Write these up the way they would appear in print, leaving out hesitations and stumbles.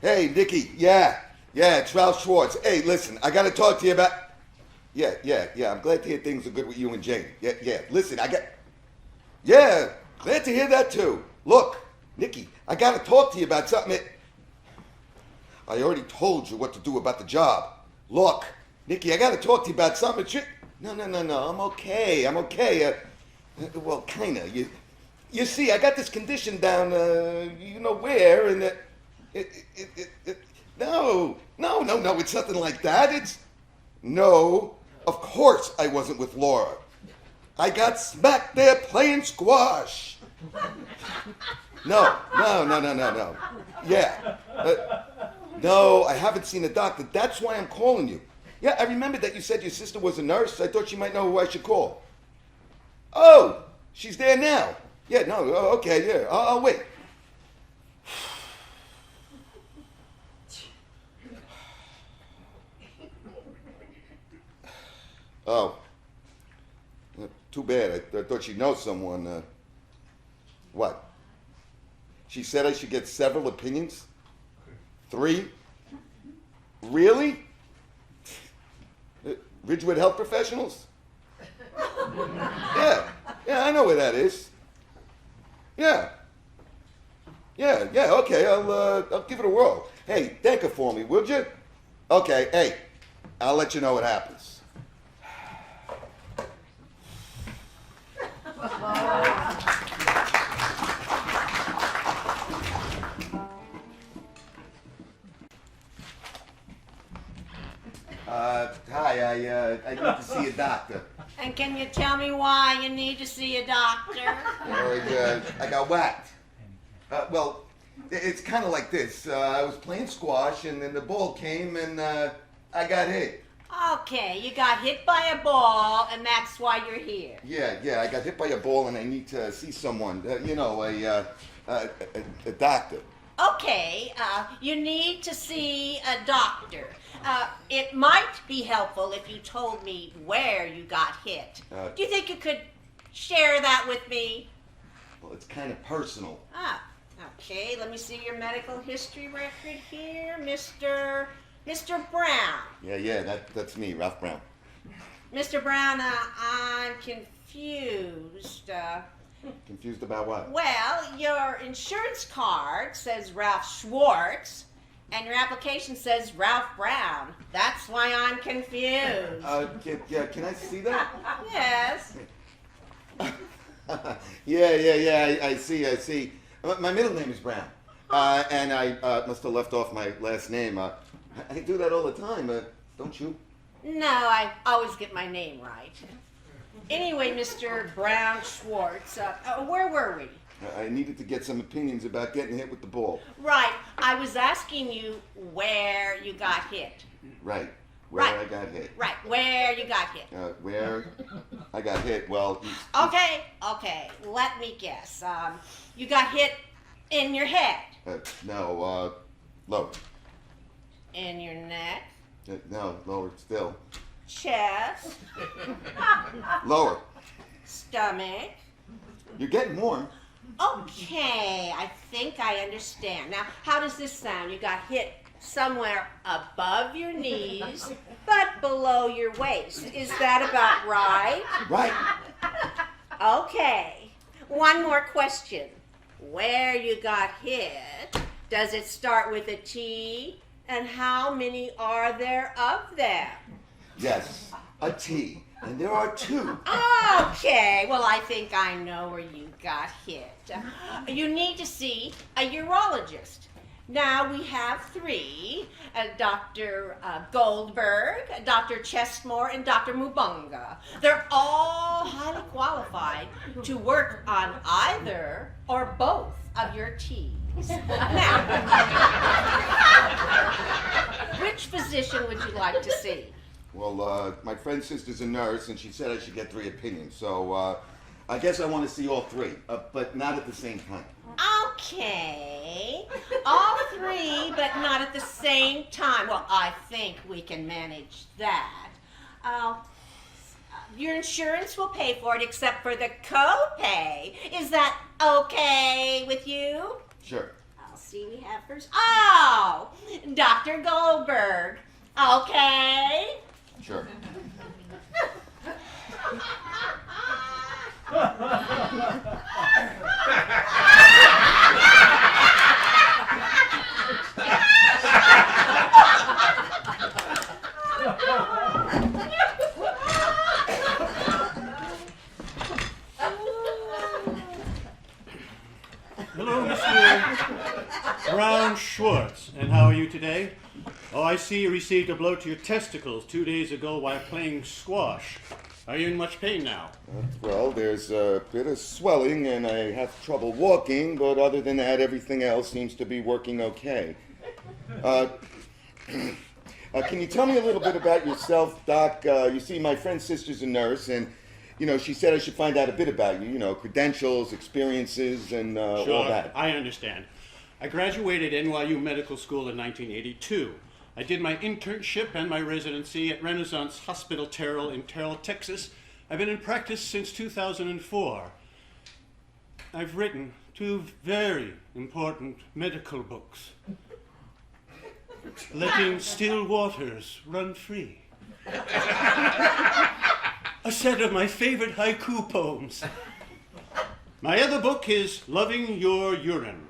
Hey, Nicky, yeah, it's Ralph Schwartz. Hey, listen, I gotta talk to you about... Yeah, I'm glad to hear things are good with you and Jane. Yeah, listen, Yeah, glad to hear that too. Look, Nicky, I gotta talk to you about something. I already told you what to do about the job. Look, Nicky, I gotta talk to you about something. No, I'm okay. Well, kinda. You see, I got this condition down, you know where, and... No, it's nothing like that. No, of course I wasn't with Laura. I got smacked there playing squash. No. Yeah. No, I haven't seen a doctor. That's why I'm calling you. Yeah, I remember that you said your sister was a nurse. I thought she might know who I should call. Oh, she's there now. Yeah, no, okay, yeah. I'll wait. Oh, too bad. I thought she'd know someone. What? She said I should get several opinions? 3? Really? Ridgewood Health Professionals? Yeah, I know where that is. Yeah, okay, I'll give it a whirl. Hey, thank her for me, would you? Okay, hey, I'll let you know what happens. Hi, I need to see a doctor. And can you tell me why you need to see a doctor? I got whacked. Well, it's kind of like this. I was playing squash, and then the ball came, and I got hit. Okay, you got hit by a ball, and that's why you're here. Yeah, I got hit by a ball, and I need to see someone. A doctor. Okay, you need to see a doctor. It might be helpful if you told me where you got hit. Do you think you could share that with me? Well, it's kind of personal. Okay, let me see your medical history record here, Mr. Brown. Yeah, that's me, Ralph Brown. Mr. Brown, I'm confused. Confused about what? Well, your insurance card says Ralph Schwartz, and your application says Ralph Brown. That's why I'm confused. Can I see that? Yes. Yeah, I see. My middle name is Brown, and I must have left off my last name. I do that all the time, don't you? No, I always get my name right. Anyway, Mr. Brown Schwartz, where were we? I needed to get some opinions about getting hit with the ball. Right. I was asking you where you got hit. Right. I got hit. Right. Where you got hit. Where I got hit, well... Okay. Let me guess. You got hit in your head. No, lower. In your neck. No, lower still. Chest. Lower. Stomach. You're getting warm. Okay, I think I understand. Now, how does this sound? You got hit somewhere above your knees, but below your waist. Is that about right? Right. Okay. One more question. Where you got hit, does it start with a T? And how many are there of them? Yes, a T. And there are 2. Okay, well, I think I know where you got hit. You need to see a urologist. Now we have 3, Dr. Goldberg, Dr. Chestmore, and Dr. Mubunga. They're all highly qualified to work on either or both of your T's. Now, which physician would you like to see? Well, my friend's sister's a nurse, and she said I should get 3 opinions. So, I guess I want to see all 3, but not at the same time. Okay. All 3, but not at the same time. Well, I think we can manage that. Your insurance will pay for it except for the copay. Is that okay with you? Sure. I'll see we have first. Oh, Dr. Goldberg. Okay. Sure. Hello, Mr. Brown Schwartz. And how are you today? Oh, I see you received a blow to your testicles 2 days ago while playing squash. Are you in much pain now? Well, there's a bit of swelling, and I have trouble walking, but other than that, everything else seems to be working okay. Can you tell me a little bit about yourself, Doc? You see, my friend's sister's a nurse, and, she said I should find out a bit about you, credentials, experiences, and all that. I understand. I graduated NYU Medical School in 1982. I did my internship and my residency at Renaissance Hospital Terrell in Terrell, Texas. I've been in practice since 2004. I've written 2 very important medical books. Letting Still Waters Run Free. A set of my favorite haiku poems. My other book is Loving Your Urine.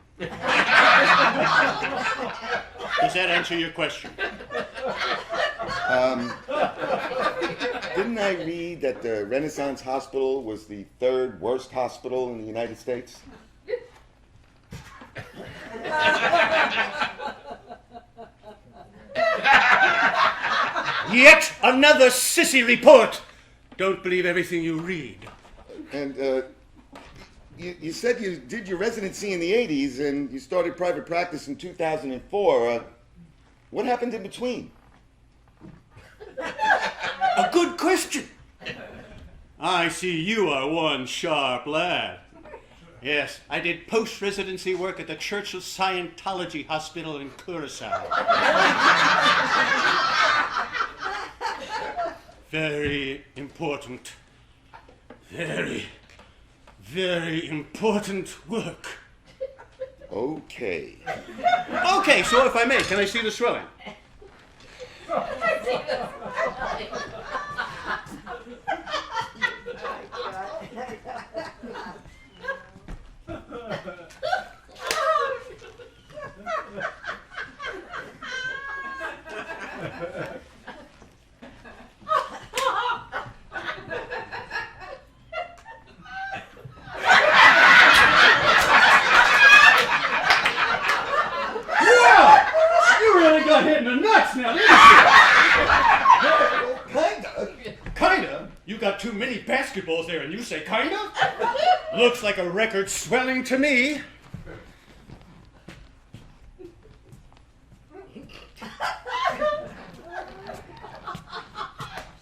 Does that answer your question? Didn't I read that the Renaissance Hospital was the 3rd worst hospital in the United States? Yet another sissy report! Don't believe everything you read. And, you said you did your residency in the 80s and you started private practice in 2004. What happened in between? A good question. I see you are one sharp lad. Yes, I did post-residency work at the Church of Scientology Hospital in Curacao. Very important. Very important work. Okay. Okay, so if I may, can I see the swelling? Got hit in the nuts now, didn't you? Kinda? You got too many basketballs there and you say kinda? Looks like a record swelling to me.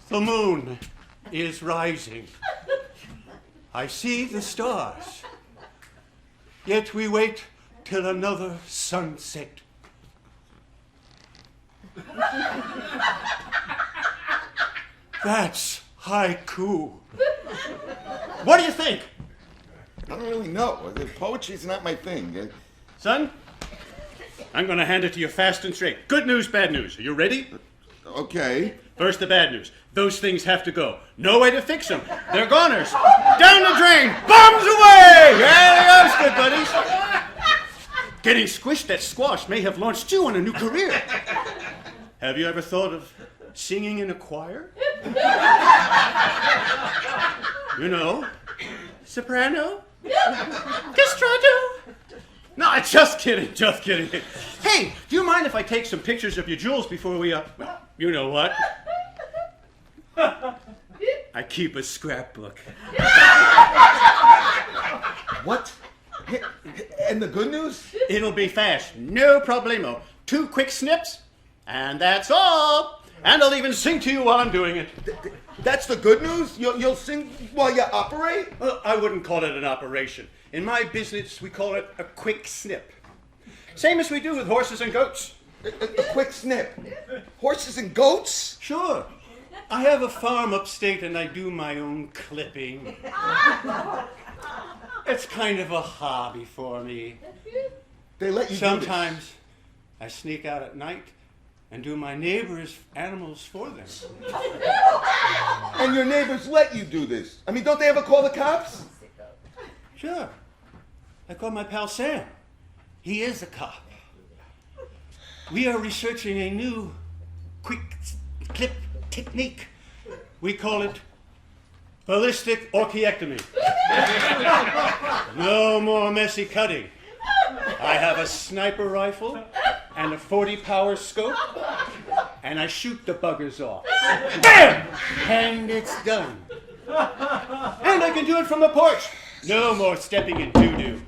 The moon is rising. I see the stars. Yet we wait till another sunset. That's haiku. What do you think? I don't really know. Poetry's not my thing. Son, I'm going to hand it to you fast and straight. Good news, bad news. Are you ready? Okay. First, the bad news. Those things have to go. No way to fix them. They're goners. Down the drain. Bombs away! Yeah, that's good, buddies. Getting squished at squash may have launched you on a new career. Have you ever thought of singing in a choir? You know, soprano, castrato. No, just kidding, just kidding. Hey, do you mind if I take some pictures of your jewels before we, well, you know what? I keep a scrapbook. What? And the good news? It'll be fast, no problemo. 2 quick snips, and that's all. And I'll even sing to you while I'm doing it. That's the good news? You'll sing while you operate? Well, I wouldn't call it an operation. In my business, we call it a quick snip. Same as we do with horses and goats. A quick snip. Horses and goats? Sure. I have a farm upstate and I do my own clipping. It's kind of a hobby for me. They let you Sometimes I sneak out at night and do my neighbors' animals for them. And your neighbors let you do this? I mean, don't they ever call the cops? Sure. I call my pal Sam. He is a cop. We are researching a new quick clip technique. We call it ballistic orchiectomy. No more messy cutting. I have a sniper rifle and a 40 power scope, and I shoot the buggers off. Bam! And it's done. And I can do it from the porch. No more stepping in doo-doo.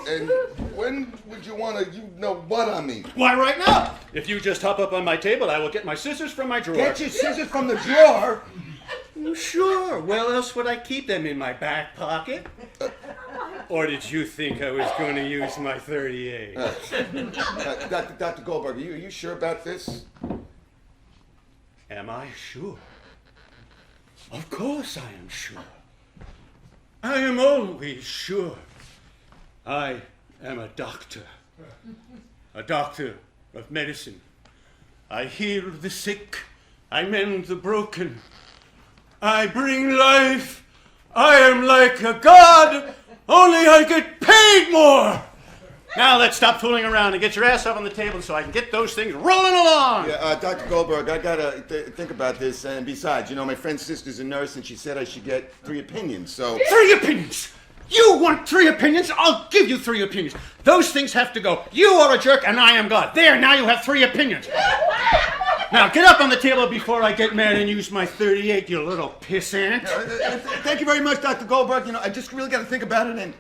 And when would you want to, what on me? Why, right now. If you just hop up on my table, I will get my scissors from my drawer. Get your scissors from the drawer? Sure. Where else would I keep them? In my back pocket? Or did you think I was going to use my 38? Dr. Goldberg, are you sure about this? Am I sure? Of course I am sure. I am always sure. I am a doctor of medicine. I heal the sick, I mend the broken. I bring life. I am like a god, only I get paid more. Now let's stop fooling around and get your ass up on the table so I can get those things rolling along. Yeah, Dr. Goldberg, I gotta think about this. And besides, my friend's sister's a nurse, and she said I should get 3 opinions. So 3 opinions. You want 3 opinions? I'll give you 3 opinions. Those things have to go. You are a jerk and I am God. There, now you have 3 opinions. Now get up on the table before I get mad and use my 38, you little pissant. Thank you very much, Dr. Goldberg. I just really got to think about it, and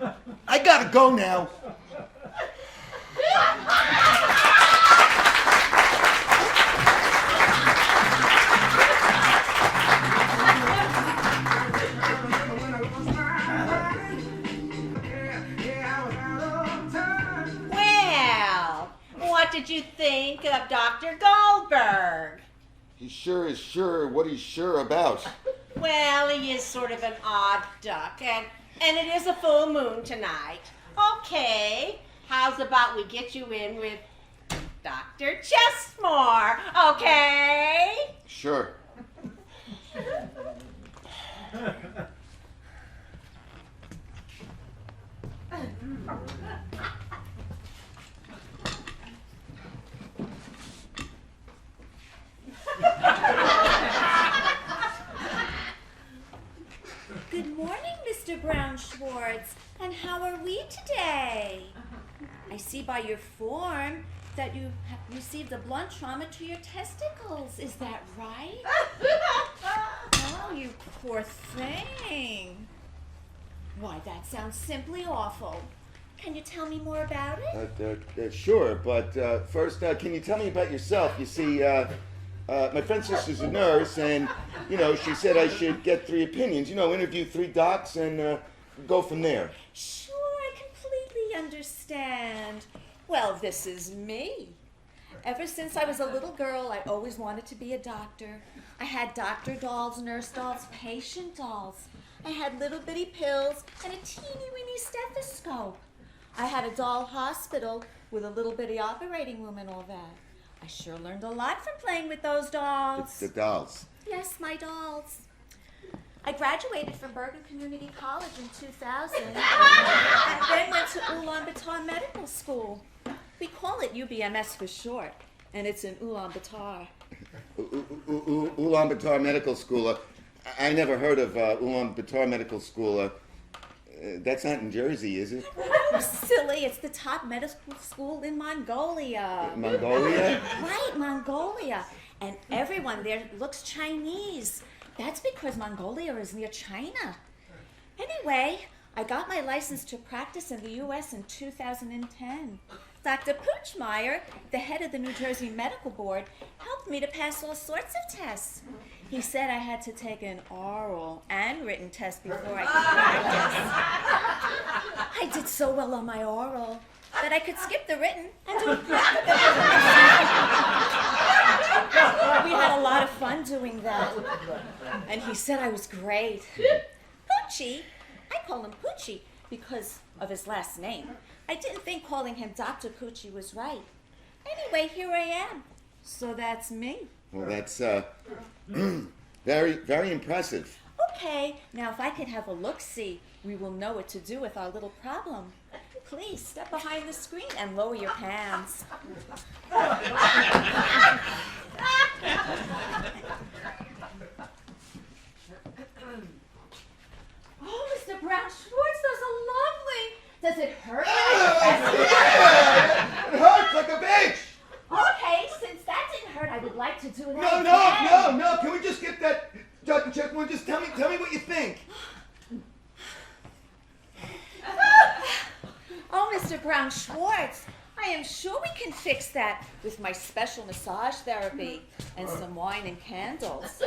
I got to go now. Well, what did you think of Dr. Goldberg? He sure is sure what he's sure about. Well, he is sort of an odd duck, and it is a full moon tonight. Okay, how's about we get you in with Dr. Chestmore, okay? Sure. Good morning, Mr. Brown-Schwartz. And how are we today? I see by your form that you have received a blunt trauma to your testicles. Is that right? Oh, you poor thing. Why, that sounds simply awful. Can you tell me more about it? Sure, but first, can you tell me about yourself? You see, my friend's sister's a nurse, and, she said I should get 3 opinions. Interview 3 docs and go from there. Sure, I completely understand. Well, this is me. Ever since I was a little girl, I always wanted to be a doctor. I had doctor dolls, nurse dolls, patient dolls. I had little bitty pills and a teeny weeny stethoscope. I had a doll hospital with a little bitty operating room and all that. I sure learned a lot from playing with those dolls. The dolls. Yes, my dolls. I graduated from Bergen Community College in 2000 and then went to Ulaanbaatar Medical School. We call it UBMS for short, and it's in Ulaanbaatar. Ulaanbaatar Medical School. I never heard of Ulaanbaatar Medical School. That's not in Jersey, is it? Oh, silly, it's the top medical school in Mongolia. Mongolia? Right, Mongolia. And everyone there looks Chinese. That's because Mongolia is near China. Anyway, I got my license to practice in the U.S. in 2010. Dr. Poochmeyer, the head of the New Jersey Medical Board, helped me to pass all sorts of tests. He said I had to take an oral and written test before I could practice. I did so well on my oral that I could skip the written and do it. We had a lot of fun doing that. And he said I was great. Poochie, I call him Poochie because of his last name. I didn't think calling him Dr. Poochie was right. Anyway, here I am. So that's me. Well, that's very, very impressive. Okay, now if I can have a look-see, we will know what to do with our little problem. Please step behind the screen and lower your pants. Oh, Mr. Brown Schwartz, those are lovely. Does it hurt? Yeah, it hurts like a bitch. Okay, since that didn't hurt, I would like to do that No, again. no. Can we just get that, Dr. Chesmore? Just tell me what you think. Oh, Mr. Brown Schwartz, I am sure we can fix that with my special massage therapy and some wine and candles.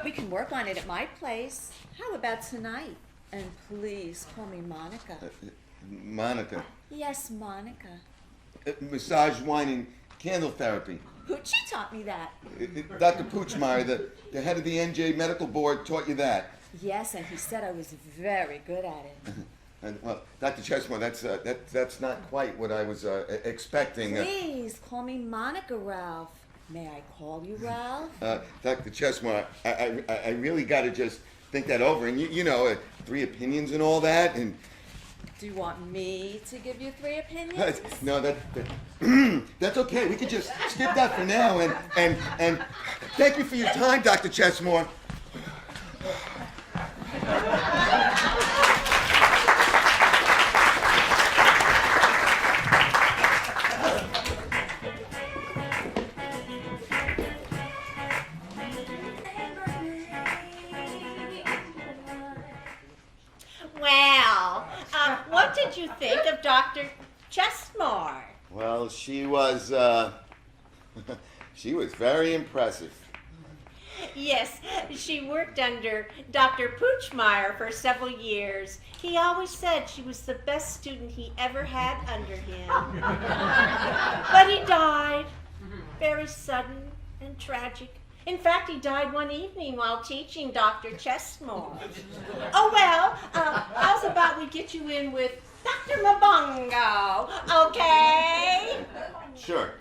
We can work on it at my place. How about tonight? And please call me Monica. Monica. Yes, Monica. Massage, wine, and candle therapy. Poochie taught me that. Dr. Poochmeyer, the head of the NJ Medical Board, taught you that. Yes, and he said I was very good at it. And, well, Dr. Chesmore, that's not quite what I was expecting. Please call me Monica, Ralph. May I call you Ralph? Dr. Chesmore, I really got to just think that over. And you know, 3 opinions and all that. And Do you want me to give you 3 opinions? no, that's okay. We could just skip that for now. And thank you for your time, Dr. Chesmore. Well, what did you think of Dr. Chesmore? Well, she was she was very impressive. Yes, she worked under Dr. Poochmeyer for several years. He always said she was the best student he ever had under him. But he died. Very sudden and tragic. In fact, he died one evening while teaching Dr. Chesmore. Oh, well, how's about we get you in with Dr. Mabongo, okay? Sure.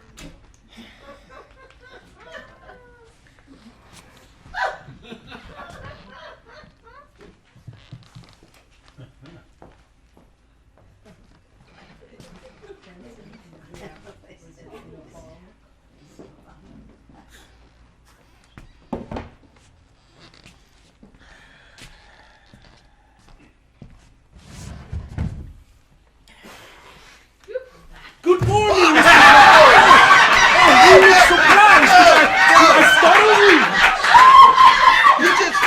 Good morning, Mr. Oh, you were surprised. I startled you. You just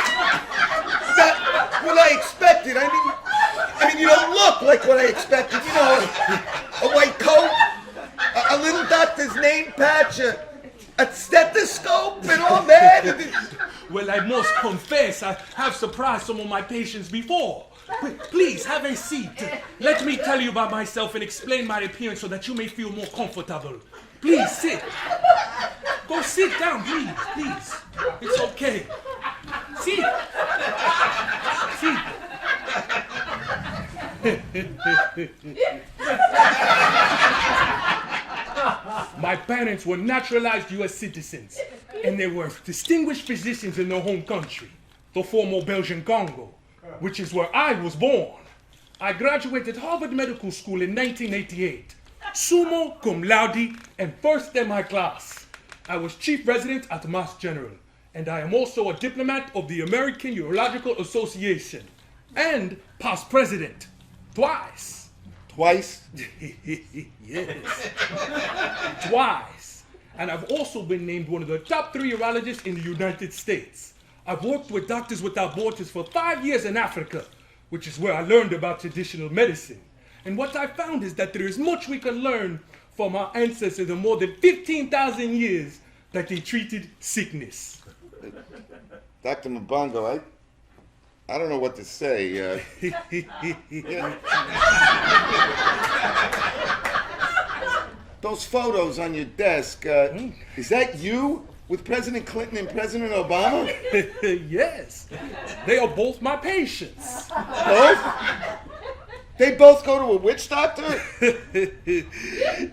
not what I expected. I mean, you don't look like what I expected. You know, a white coat, a little doctor's name patch, a stethoscope, and all that. Well, I must confess, I have surprised some of my patients before. Please, have a seat. Let me tell you about myself and explain my appearance so that you may feel more comfortable. Please, sit. Go sit down, please. It's okay. Sit. My parents were naturalized U.S. citizens, and they were distinguished physicians in their home country, the former Belgian Congo, which is where I was born. I graduated Harvard Medical School in 1988, summa cum laude and first in my class. I was chief resident at Mass General, and I am also a diplomat of the American Urological Association, and past president, twice. Twice? Yes, twice. And I've also been named one of the top 3 urologists in the United States. I've worked with Doctors Without Borders for 5 years in Africa, which is where I learned about traditional medicine. And what I found is that there is much we can learn from our ancestors of more than 15,000 years that they treated sickness. Dr. Mbongo, I don't know what to say. Those photos on your desk, is that you with President Clinton and President Obama? Yes, they are both my patients. Both? They both go to a witch doctor?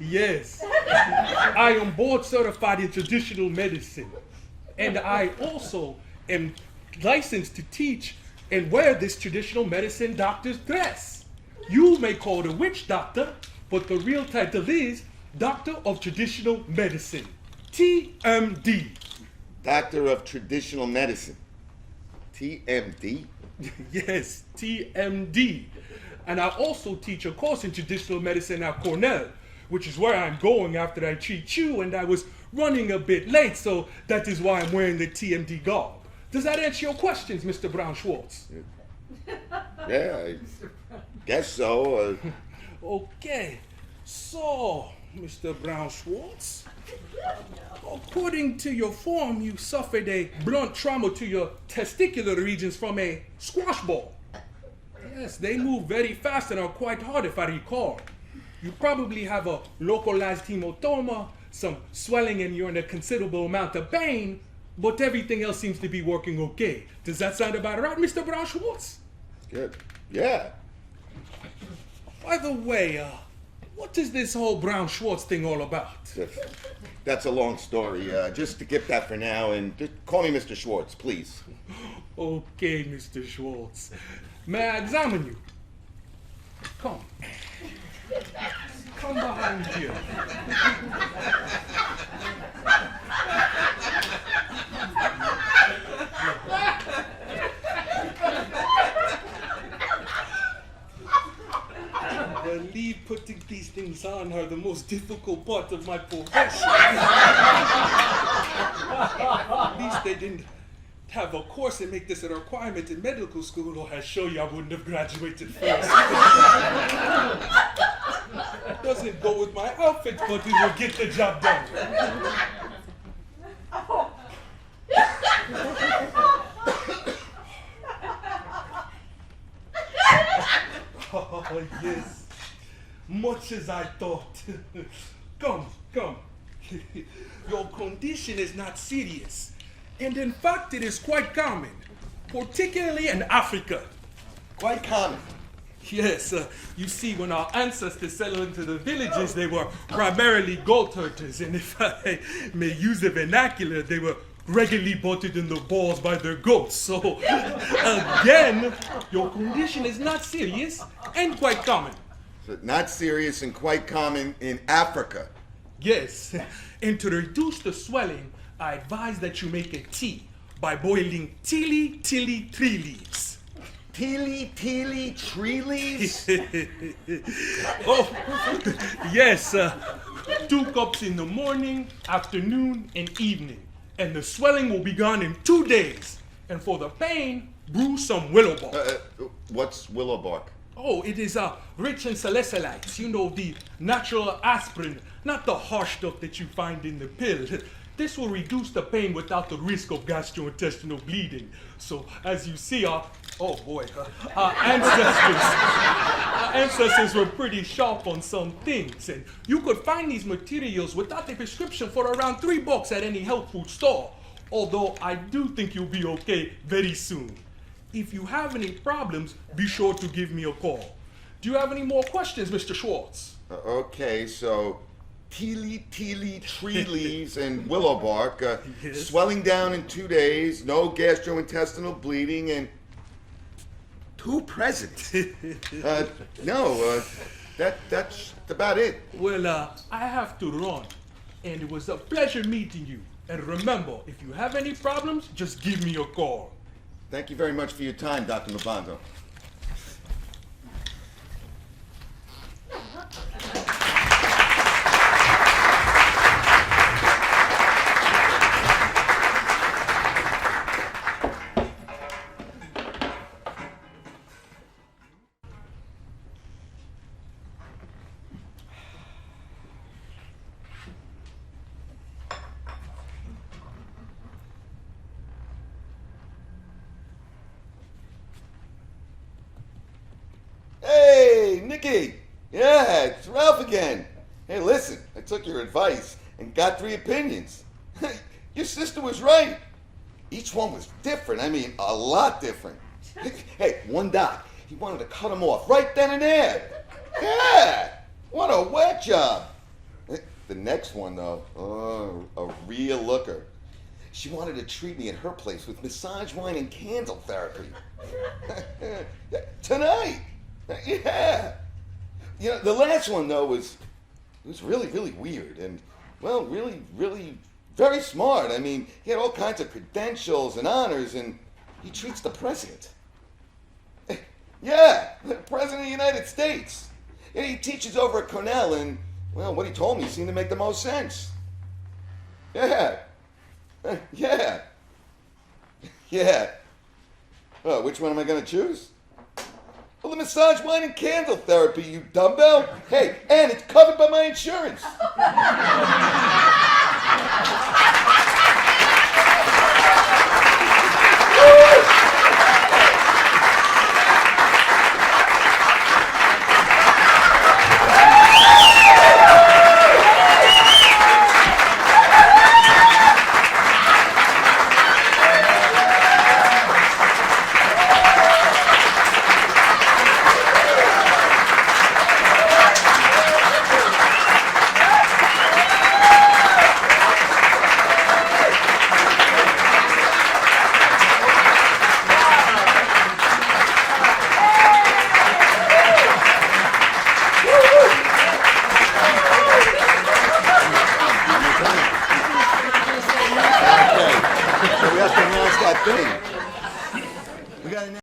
Yes, I am board certified in traditional medicine, and I also am licensed to teach and wear this traditional medicine doctor's dress. You may call it a witch doctor, but the real title is Doctor of Traditional Medicine, TMD. Doctor of Traditional Medicine. TMD? Yes, TMD. And I also teach a course in traditional medicine at Cornell, which is where I'm going after I treat you, and I was running a bit late, so that is why I'm wearing the TMD garb. Does that answer your questions, Mr. Brown Schwartz? Yeah, I guess so. Okay, so, Mr. Brown Schwartz, according to your form, you suffered a blunt trauma to your testicular regions from a squash ball. Yes, they move very fast and are quite hard if I recall. You probably have a localized hematoma, some swelling, and you're in a considerable amount of pain, but everything else seems to be working okay. Does that sound about right, Mr. Brown Schwartz? Good. Yeah. By the way, what is this whole Brown Schwartz thing all about? That's a long story. Just to skip that for now, and just call me Mr. Schwartz, please. Okay, Mr. Schwartz. May I examine you? Come. Come behind here. I believe putting these things on are the most difficult part of my profession. At least they didn't have a course and make this a requirement in medical school, or I show you I wouldn't have graduated first. It doesn't go with my outfit, but it will get the job done. Oh, yes. Much as I thought. Come. Your condition is not serious. And in fact, it is quite common, particularly in Africa. Quite common. Yes, you see, when our ancestors settled into the villages, they were primarily goat herders, and if I may use the vernacular, they were regularly butted in the balls by their goats. So, again, your condition is not serious and quite common. So not serious and quite common in Africa. Yes, and to reduce the swelling, I advise that you make a tea by boiling tree leaves. Teely tree leaves? Oh, yes, 2 cups in the morning, afternoon, and evening. And the swelling will be gone in 2 days. And for the pain, brew some willow bark. What's willow bark? Oh, it is rich in salicylates. You know, the natural aspirin, not the harsh stuff that you find in the pill. This will reduce the pain without the risk of gastrointestinal bleeding. So, as you see, our ancestors were pretty sharp on some things. And you could find these materials without a prescription for around $3 at any health food store. Although I do think you'll be okay very soon. If you have any problems, be sure to give me a call. Do you have any more questions, Mr. Schwartz? Okay, so teely tree leaves and willow bark, Yes. swelling down in 2 days, no gastrointestinal bleeding, and 2 presidents. That's about it. Well, I have to run. And it was a pleasure meeting you. And remember, if you have any problems, just give me a call. Thank you very much for your time, Dr. Mbongo. Nikki. Yeah, it's Ralph again. Hey, listen, I took your advice and got 3 opinions. Your sister was right. Each one was different. I mean, a lot different. Hey, one doc, he wanted to cut him off right then and there. Yeah, what a whack job. The next one, though, oh, a real looker. She wanted to treat me at her place with massage wine and candle therapy. Tonight. Yeah. You know, the last one, though, was really, really weird and, well, really, really very smart. I mean, he had all kinds of credentials and honors, and he treats the president. Yeah, the president of the United States. And he teaches over at Cornell, and, well, what he told me seemed to make the most sense. Yeah. Yeah. Yeah. Oh, which one am I going to choose? Well, the massage wine and candle therapy, you dumbbell. Hey, and it's covered by my insurance. We have to announce that thing.